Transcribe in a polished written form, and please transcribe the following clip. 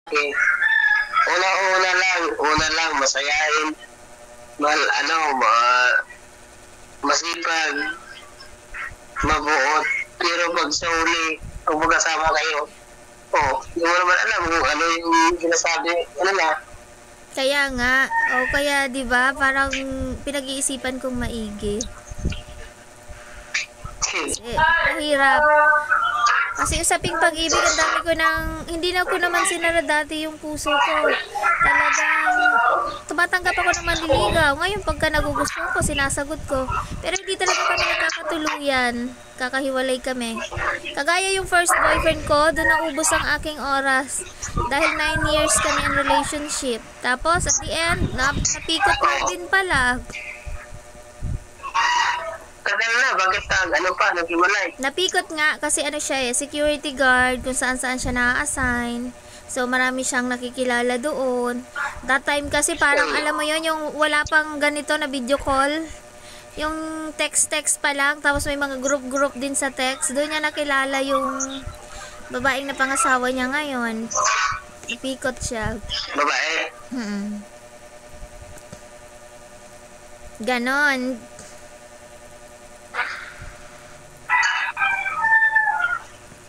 eh, una lang, masayahin, masipag, mabuot, pero pag sa uli, kung magkasama kayo, hindi mo naman alam kung ano yung sinasabi, Kaya nga, kaya 'di ba, parang pinag-iisipan kong maigi. Mahirap. Kasi usaping pag-ibig, ang dami ko hindi na ko naman sinara dati yung puso ko. Talagang, tumatanggap ako ng manliligaw. Ngayon, pagka nagugustuhan ko, sinasagot ko. Pero hindi talaga kami nagkakatuluyan. Kakahiwalay kami. Kagaya yung first boyfriend ko, doon naubos ang aking oras. Dahil 9 years kami in relationship. Tapos, at the end, napikot ko din pala. Tagal na, bakit naghiwalay? Napikot nga kasi siya security guard, kung saan siya na-assign. So, marami siyang nakikilala doon. That time kasi parang alam mo yon, yung wala pang ganito na video call. Yung text pa lang, tapos may mga group din sa text. Doon niya nakilala yung babaeng na pangasawa niya ngayon. Napikot siya. Babae? Ganon.